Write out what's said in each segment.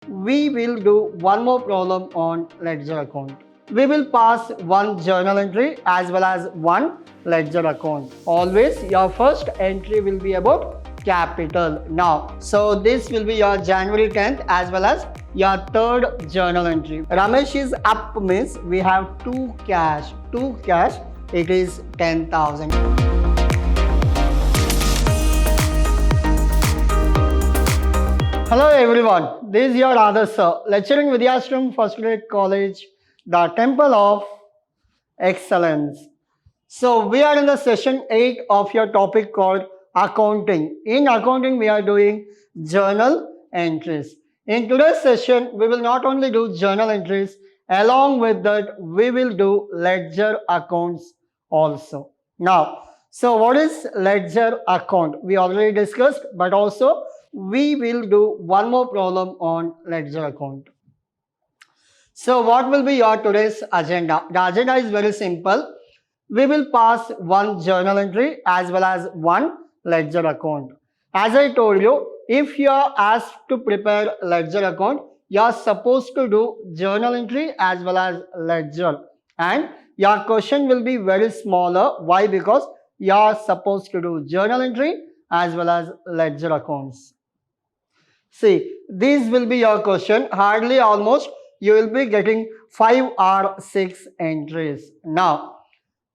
we will do one more problem on ledger account. We will pass one journal entry as well as one ledger account. Always your first entry will be about capital. Now, so this will be your January 10th as well as your third journal entry. Ramesh is up means we have two cash. It is 10,000. Hello everyone, this is your Adarsh sir, lecturing Vidyashram First Grade College, the Temple of Excellence. So we are in the session 8 of your topic called accounting. In accounting we are doing journal entries. In today's session we will not only do journal entries, along with that we will do ledger accounts also. Now, so what is ledger account? We already discussed, but also we will do one more problem on ledger account. So what will be your today's agenda? The agenda is very simple. We will pass one journal entry as well as one ledger account. As I told you, if you are asked to prepare ledger account, you are supposed to do journal entry as well as ledger, and your question will be very smaller. Why? Because you are supposed to do journal entry as well as ledger accounts. See, these will be your question. Hardly almost you will be getting 5 or 6 entries. Now,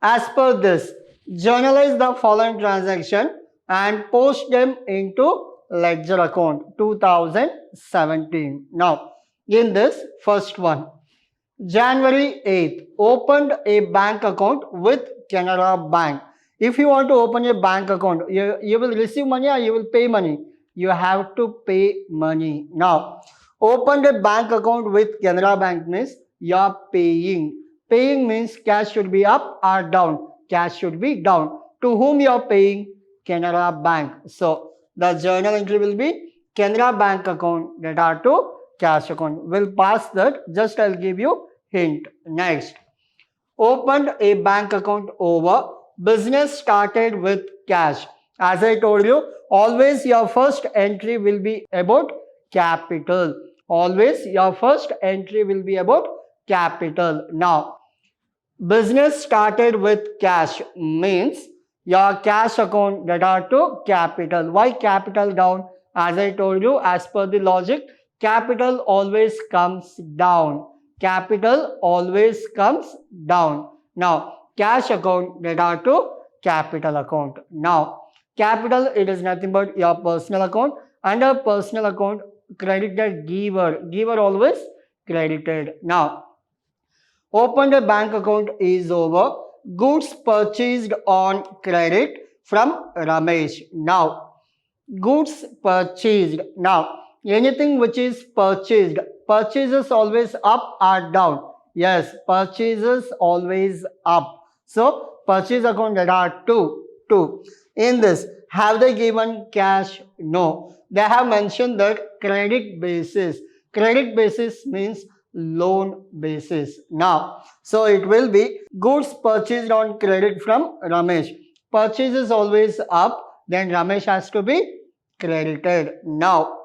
as per this, journalize the following transaction and post them into ledger account 2017. Now, in this first one, January 8th, opened a bank account with Canara Bank. If you want to open a bank account, you will receive money or you will pay money. You have to pay money. Now, open a bank account with Canara Bank means you are paying. Paying means cash should be up or down. Cash should be down. To whom you are paying? Canara Bank. So, the journal entry will be Canara Bank account data to cash account. We'll pass that. Just I'll give you hint. Next, opened a bank account over. Business started with cash. As I told you, always your first entry will be about capital. Always your first entry will be about capital. Now, business started with cash means your cash account data to capital. Why capital down? As I told you, as per the logic, capital always comes down. Capital always comes down. Now, cash account data to capital account. Now, capital, it is nothing but your personal account. Under personal account, credited giver. Giver always credited. Now, opened a bank account is over. Goods purchased on credit from Ramesh. Now, goods purchased. Now, anything which is purchased. Purchases always up or down? Yes, purchases always up. So, purchase account data 2. In this, have they given cash? No. They have mentioned that credit basis. Credit basis means loan basis. Now, so it will be goods purchased on credit from Ramesh. Purchase is always up, then Ramesh has to be credited. Now,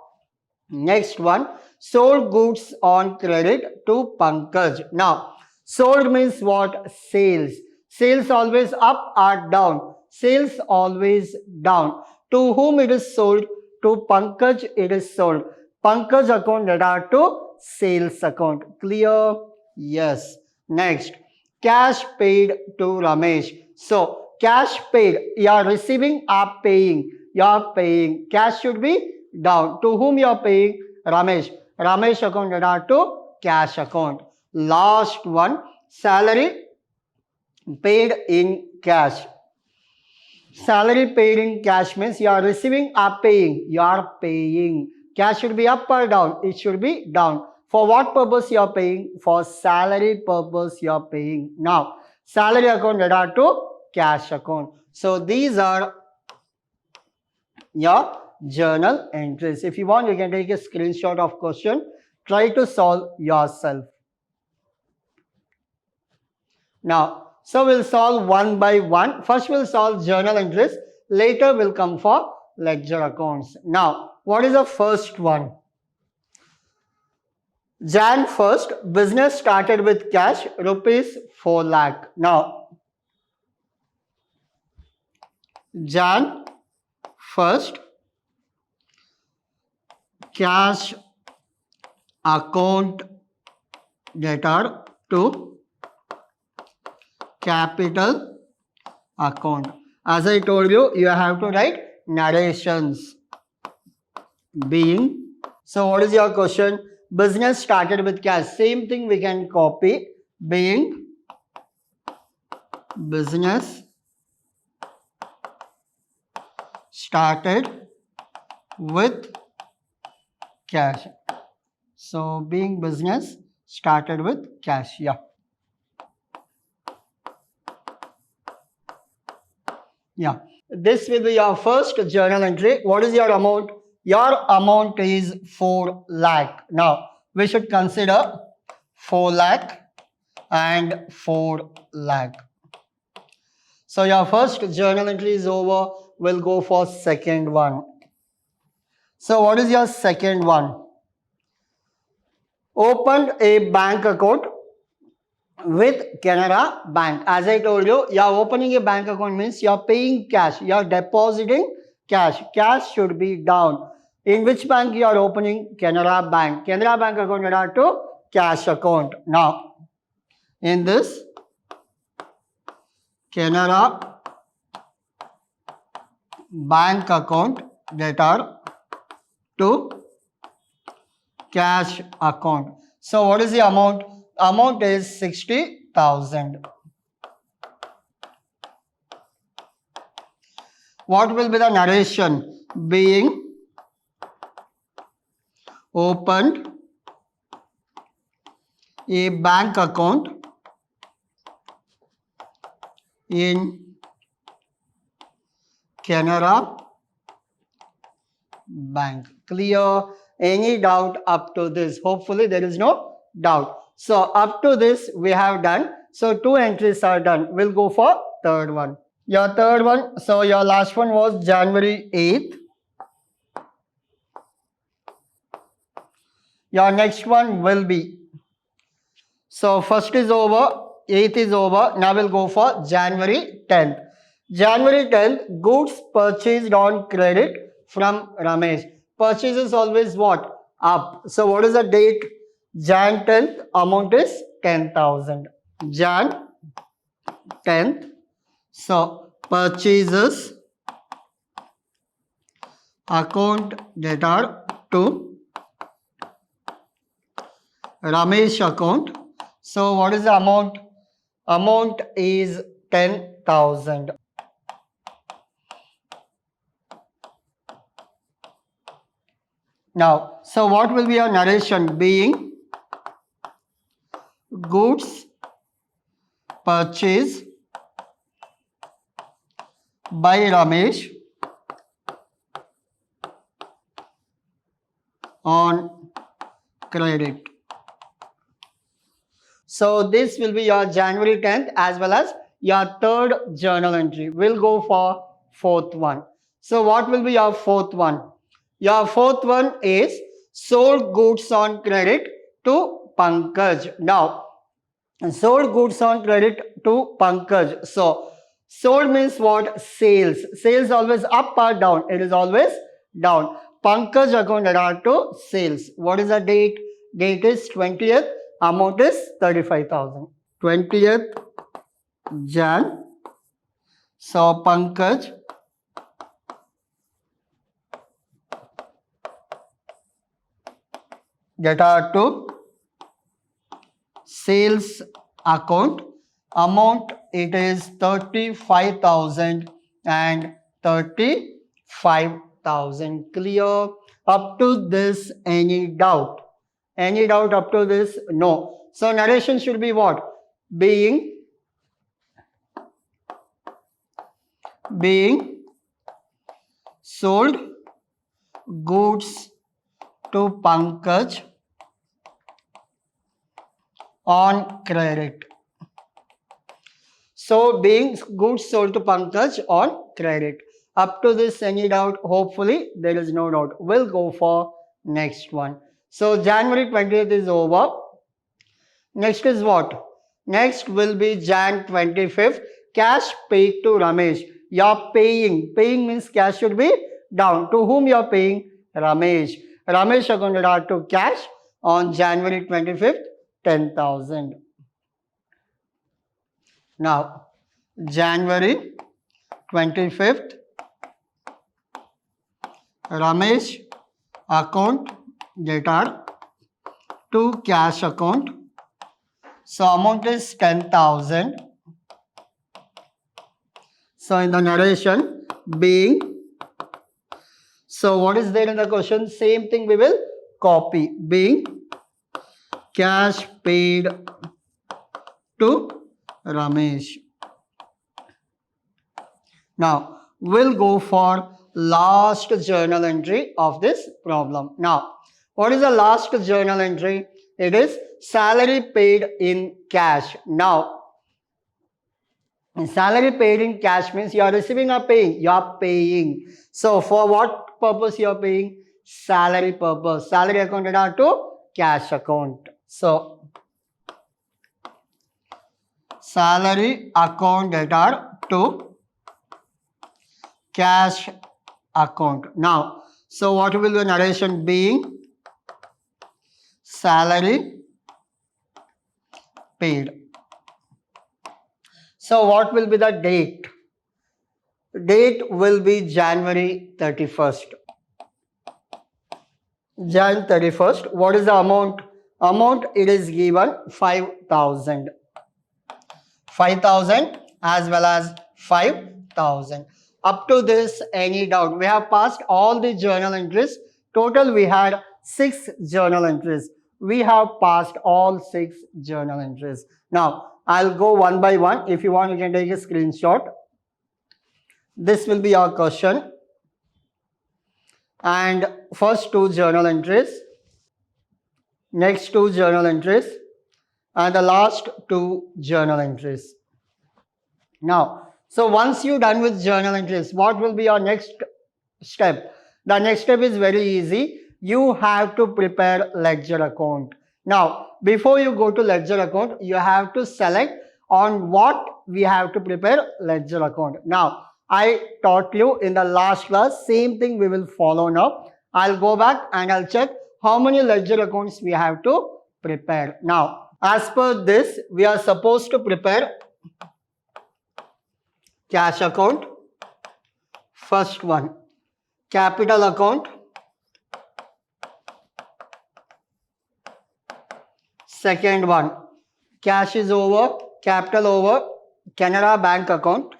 next one, sold goods on credit to Pankaj. Now, sold means what? Sales. Sales always up or down? Sales always down. To whom it is sold? To Pankaj it is sold. Pankaj account data to sales account. Clear? Yes. Next, cash paid to Ramesh. So, cash paid, you are receiving or paying? You are paying. Cash should be down. To whom you are paying? Ramesh. Ramesh account data to cash account. Last one, salary paid in cash. Salary paid in cash means you are receiving or paying? You are paying. Cash should be up or down? It should be down. For what purpose you are paying? For salary purpose you are paying. Now, salary account data to cash account. So, these are your journal entries. If you want, you can take a screenshot of question. Try to solve yourself. Now, so we'll solve one by one. First we'll solve journal entries. Later we'll come for ledger accounts. Now, what is the first one? Jan 1st, business started with cash rupees 4 lakh. Now, Jan 1st, cash account debtor to capital account. As I told you, you have to write narrations being. So what is your question? Business started with cash. Same thing we can copy. Being business started with cash. So being business started with cash. Yeah. Yeah. This will be your first journal entry. What is your amount? Your amount is 4 lakh. Now, we should consider 4 lakh and 4 lakh. So, your first journal entry is over. We'll go for second one. So, what is your second one? Opened a bank account with Canara Bank. As I told you, you are opening a bank account means you are paying cash, you are depositing cash. Cash should be down. In which bank you are opening? Canara Bank. Canara Bank account are to cash account. Now, in this Canara Bank account that are to cash account. So, what is the amount? Amount is 60,000. What will be the narration? Being opened a bank account in Canara Bank. Clear? Any doubt up to this? Hopefully there is no doubt. So up to this we have done. So 2 entries are done. We'll go for third one. Your third one, so your last one was January 8th. Your next one will be, so first is over, 8th is over. Now we'll go for January 10th. January 10th, goods purchased on credit from Ramesh. Purchase is always what? Up. So what is the date? Jan 10th, amount is 10,000. Jan 10th. So purchases account debtor to Ramesh account. So what is the amount? Amount is 10,000. Now, so what will be your narration? Being goods purchased by Ramesh on credit. So this will be your January 10th as well as your third journal entry. We'll go for fourth one. So what will be your fourth one? Your fourth one is sold goods on credit to Pankaj. Now, sold goods on credit to Pankaj. So, sold means what? Sales. Sales always up or down? It is always down. Pankaj account debtor to sales. What is the date? Date is 20th. Amount is 35,000. 20th Jan. So, Pankaj debtor to sales account. Amount it is 35,000 and 35,000. Clear? Up to this, any doubt? Any doubt up to this? No. So narration should be what? Being sold goods to Pankaj on credit. So being goods sold to Pankaj on credit. Up to this, any doubt? Hopefully there is no doubt. We'll go for next one. So January 20th is over. Next is what? Next will be Jan 25th. Cash paid to Ramesh. You're paying. Paying means cash should be down. To whom you're paying? Ramesh. Ramesh accounted out to cash on January 25th, 10,000. Now, January 25th, Ramesh account data to cash account. So amount is 10,000. So in the narration, being. So what is there in the question? Same thing we will copy. Being cash paid to Ramesh. Now we'll go for last journal entry of this problem. Now, what is the last journal entry? It is salary paid in cash. Now, salary paid in cash means you are receiving or paying? You are paying. So, for what purpose you are paying? Salary purpose. Salary accounted are to cash account. So, salary account data to cash account. Now, so what will the narration being? Salary paid. So what will be the date? Date will be January 31st. Jan 31st. What is the amount? Amount it is given 5,000. 5,000 as well as 5,000. Up to this, any doubt? We have passed all the journal entries. Total we had 6 journal entries. We have passed all 6 journal entries. Now, I'll go one by one. If you want, you can take a screenshot. This will be our question. And first 2 journal entries. Next 2 journal entries. And the last 2 journal entries. Now, so once you're done with journal entries, what will be your next step? The next step is very easy. You have to prepare ledger account. Now, before you go to ledger account, you have to select on what we have to prepare ledger account. Now, I taught you in the last class, same thing we will follow now. I'll go back and I'll check how many ledger accounts we have to prepare. Now, as per this, we are supposed to prepare cash account, first one, capital account, second one, cash is over, capital over, Canara Bank account,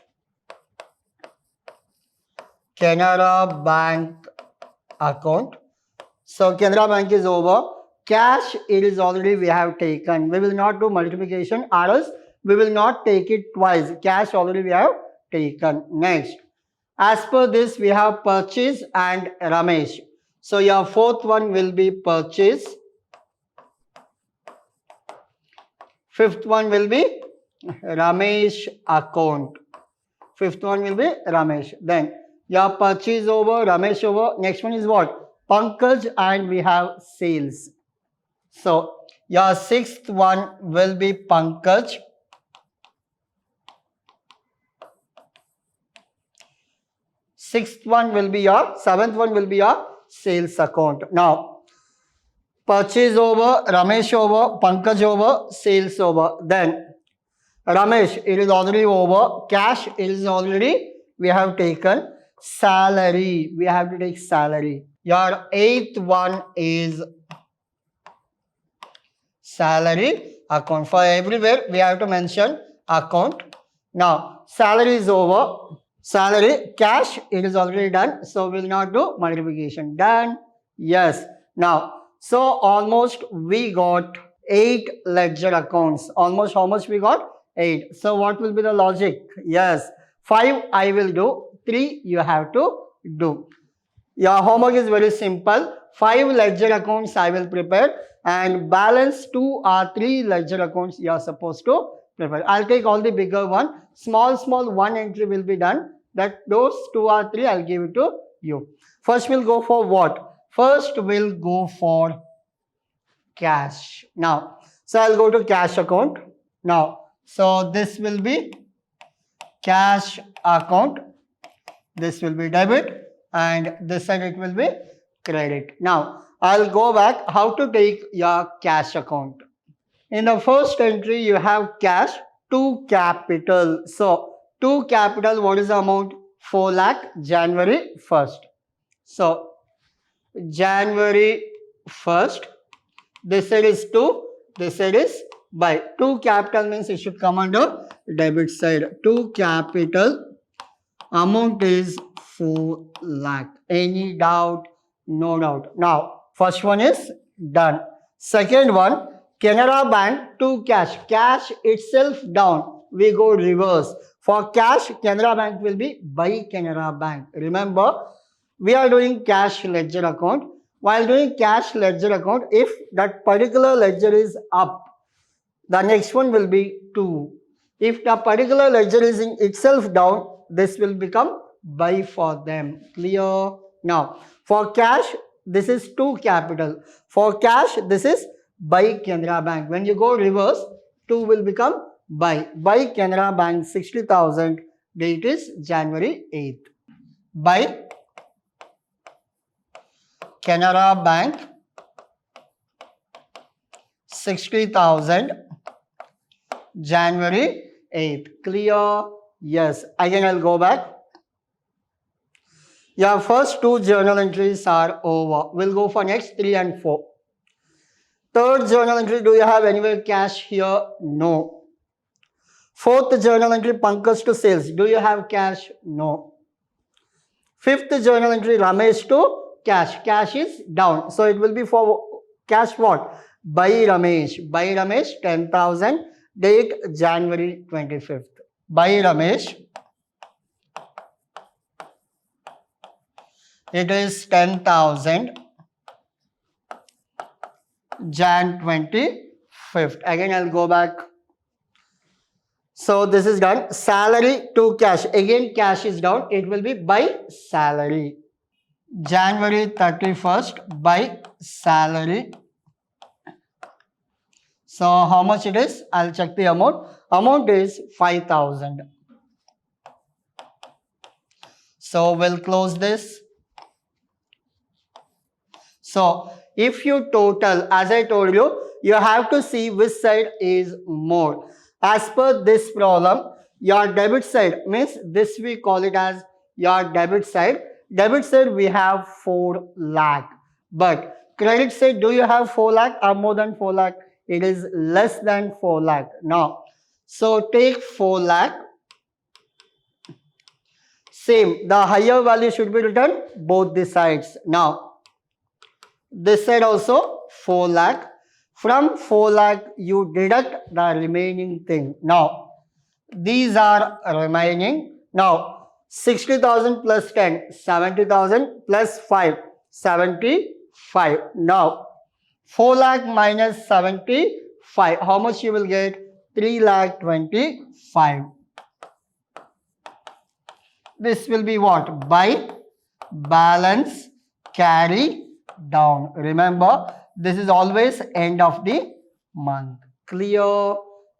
Canara Bank account. So Canara Bank is over, cash it is already we have taken. We will not do multiplication or else we will not take it twice. Cash already we have taken. Next, as per this we have purchase and Ramesh. So your fourth one will be purchase. Fifth one will be Ramesh account. Fifth one will be Ramesh. Then your purchase over, Ramesh over. Next one is what? Pankaj and we have sales. So your sixth one will be Pankaj. Sixth one will be your, seventh one will be your sales account. Now, purchase over, Ramesh over, Pankaj over, sales over. Then, Ramesh, it is already over. Cash, it is already, we have taken. Salary, we have to take salary. Your eighth one is salary account. For everywhere, we have to mention account. Now, salary is over. Salary, cash, it is already done. So, we will not do multiplication. Done. Yes. Now, so almost we got 8 ledger accounts. Almost how much we got? 8. So, what will be the logic? Yes. 5 I will do. 3 you have to do. Your homework is very simple. 5 ledger accounts I will prepare and balance 2 or 3 ledger accounts you are supposed to prepare. I'll take all the bigger one. Small one entry will be done. That those 2 or 3 I'll give it to you. First we'll go for what? First we'll go for cash. Now, so I'll go to cash account. Now, so this will be cash account. This will be debit and this side it will be credit. Now, I'll go back how to take your cash account. In the first entry, you have cash to capital. So, to capital, what is the amount? 4 lakh, January 1st. So, January 1st, this side is to, this side is by. To capital means it should come under debit side. To capital, amount is 4 lakh. Any doubt? No doubt. Now, first one is done. Second one, Canara Bank to cash. Cash itself down. We go reverse. For cash, Canara Bank will be by Canara Bank. Remember, we are doing cash ledger account. While doing cash ledger account, if that particular ledger is up, the next one will be 2. If the particular ledger is in itself down, this will become by for them. Clear? Now, for cash, this is to capital. For cash, this is by Canara Bank. When you go reverse, 2 will become by. By Canara Bank 60,000. Date is January 8th. By Canara Bank 60,000. January 8th. Clear? Yes. Again, I'll go back. Your first 2 journal entries are over. We'll go for next 3 and 4. Third journal entry, do you have anywhere cash here? No. Fourth journal entry, Pankaj to sales. Do you have cash? No. Fifth journal entry, Ramesh to cash. Cash is down. So it will be for cash what? By Ramesh. By Ramesh, 10,000. Date January 25th. By Ramesh. It is 10,000. Jan 25th. Again, I'll go back. So this is done. Salary to cash. Again, cash is down. It will be by salary. January 31st by salary. So how much it is? I'll check the amount. Amount is 5,000. So we'll close this. So if you total, as I told you, you have to see which side is more. As per this problem, your debit side means this we call it as your debit side. Debit side we have 4 lakh. But credit side, do you have 4 lakh or more than 4 lakh? It is less than 4 lakh. Now, so take 4 lakh. Same, the higher value should be written both the sides. Now, this side also 4 lakh. From 4 lakh, you deduct the remaining thing. Now, these are remaining. Now, 60,000 plus 10, 70,000 plus 5, 75. Now, 4 lakh minus 75. How much you will get? 3 lakh 25. This will be what? By balance carry down. Remember, this is always end of the month. Clear?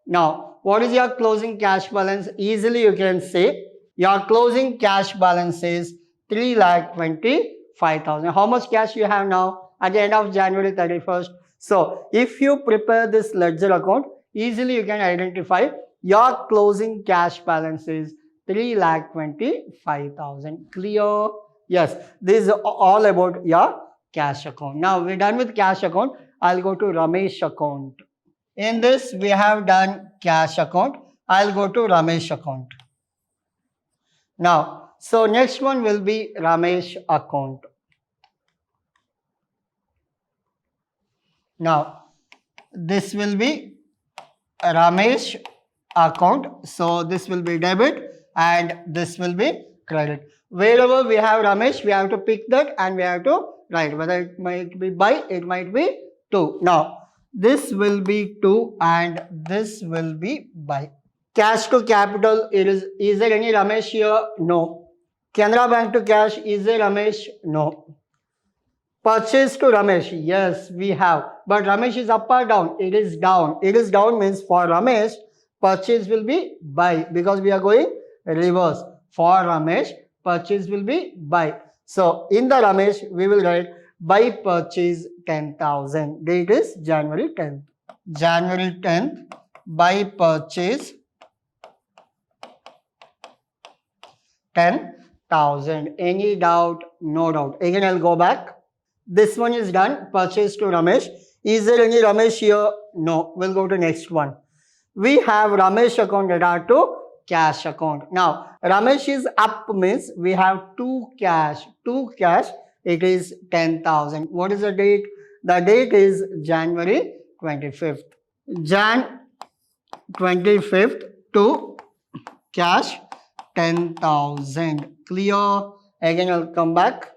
Now, what is your closing cash balance? Easily you can say your closing cash balance is 3,25,000. How much cash you have now at the end of January 31st? So, if you prepare this ledger account, easily you can identify your closing cash balance is 3,25,000. Clear? Yes, this is all about your cash account. Now, we're done with cash account. I'll go to Ramesh account. In this, we have done cash account. I'll go to Ramesh account. Now, so next one will be Ramesh account. Now, this will be Ramesh account. So, this will be debit and this will be credit. Wherever we have Ramesh, we have to pick that and we have to write. Whether it might be by, it might be to. Now, this will be to and this will be by. Cash to capital, is there any Ramesh here? No. Canara Bank to cash, is there Ramesh? No. Purchase to Ramesh, yes, we have. but Ramesh is up or down? It is down. It is down means for Ramesh, purchase will be buy because we are going reverse. For Ramesh, purchase will be buy. So in the Ramesh, we will write buy purchase 10,000. Date is January 10th. January 10th, buy purchase 10,000. Any doubt? No doubt. Again, I'll go back. This one is done. Purchase to Ramesh. Is there any Ramesh here? No. We'll go to next one. We have Ramesh account data to cash account. Now, Ramesh is up means we have two cash. Two cash. It is 10,000. What is the date? The date is January 25th. Jan 25th to cash 10,000. Clear? Again, I'll come back.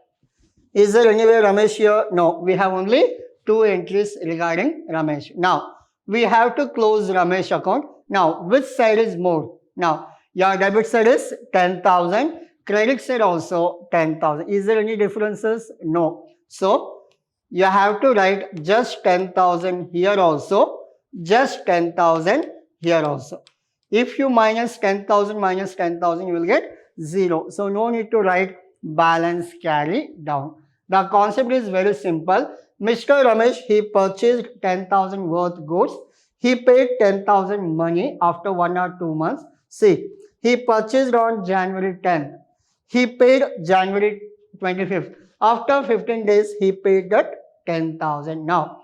Is there anywhere Ramesh here? No, we have only two entries regarding Ramesh. Now, we have to close Ramesh account. Now, which side is more? Now, your debit side is 10,000. Credit side also 10,000. Is there any differences? No. So, you have to write just 10,000 here also. Just 10,000 here also. If you minus 10,000 minus 10,000, you will get 0. So, no need to write balance carry down. The concept is very simple. Mr. Ramesh, he purchased 10,000 worth goods. He paid 10,000 money after 1 or 2 months. See, he purchased on January 10th. He paid January 25th. After 15 days, he paid that 10,000. Now,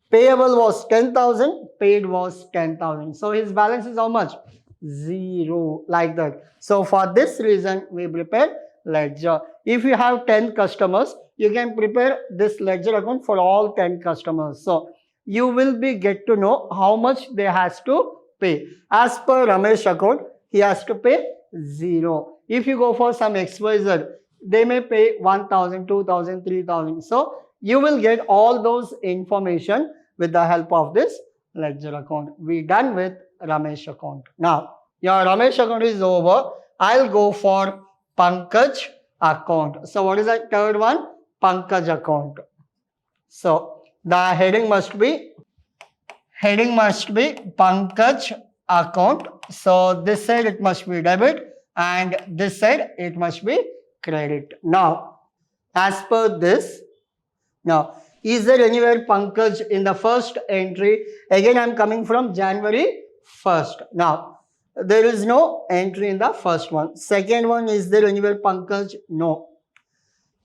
payable was 10,000, paid was 10,000. So, his balance is how much? 0, like that. So, for this reason, we prepare ledger. If you have 10 customers, you can prepare this ledger account for all 10 customers. So, you will be get to know how much they has to pay. As per Ramesh account, he has to pay 0. If you go for some XYZ, they may pay 1,000, 2,000, 3,000. So, you will get all those information with the help of this ledger account. We done with Ramesh account. Now, your Ramesh account is over. I'll go for Pankaj account. So, what is the third one? Pankaj account. So, the heading must be Pankaj account. So, this side it must be debit and this side it must be credit. Now, as per this, now, is there anywhere Pankaj in the first entry? Again, I am coming from January 1st. Now, there is no entry in the first one. Second one, is there anywhere Pankaj? No.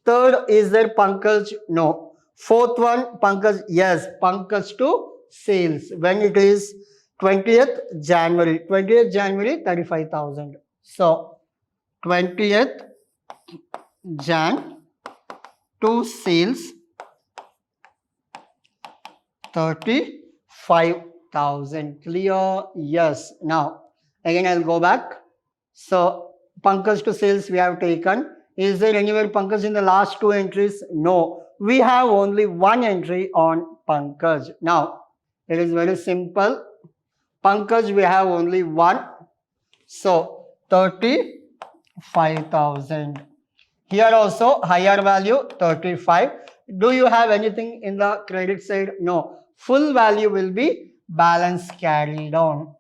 Third, is there Pankaj? No. Fourth one, Pankaj? Yes, Pankaj to sales. When it is 20th January. 20th January, 35,000. So, 20th Jan to sales 35,000. Clear? Yes. Now, again I'll go back. So, Pankaj to sales we have taken. Is there anywhere Pankaj in the last two entries? No. We have only one entry on Pankaj. Now, it is very simple. Pankaj we have only one. So, 35,000. Here also higher value 35. Do you have anything in the credit side? No. Full value will be balance carried on.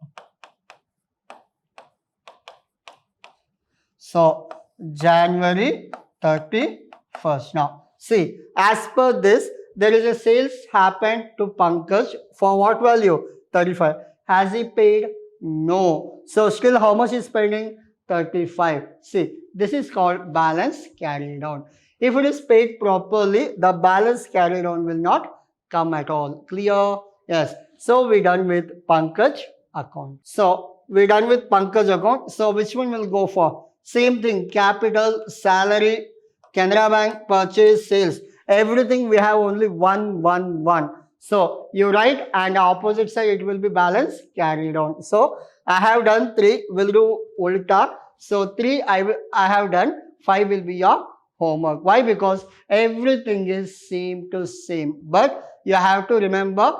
So, January 31st. Now, see, as per this, there is a sales happened to Pankaj for what value? 35. Has he paid? No. So, still how much is pending? 35. See, this is called balance carried on. If it is paid properly, the balance carried on will not come at all. Clear? Yes. So, we done with Pankaj account. So, we done with Pankaj account. So, which one will go for? Same thing, capital, salary, Canara Bank, purchase, sales. Everything we have only 1, 1, 1. So, you write and opposite side it will be balance carried on. So, I have done 3, we'll do ulta. So, 3 I have done, 5 will be your homework. Why? Because everything is same to same. But you have to remember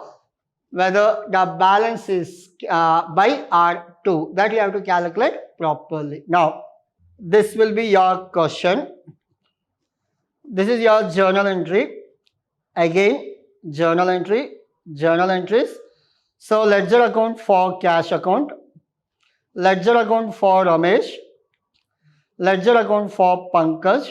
whether the balance is by or to. That you have to calculate properly. Now, this will be your question. This is your journal entry. Again, journal entry. journal entries. So ledger account for cash account, ledger account for Ramesh, ledger account for Pankaj.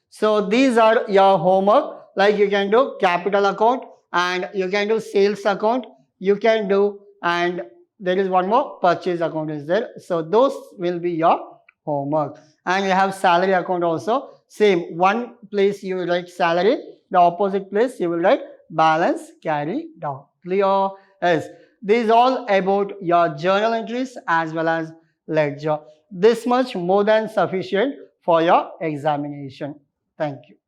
So these are your homework. Like you can do capital account and you can do sales account. You can do, and there is one more, purchase account is there. So those will be your homework. And you have salary account also. Same, one place you will write salary, the opposite place you will write balance carry down. Clear? Yes. These all about your journal entries as well as ledger. This much more than sufficient for your examination. Thank you.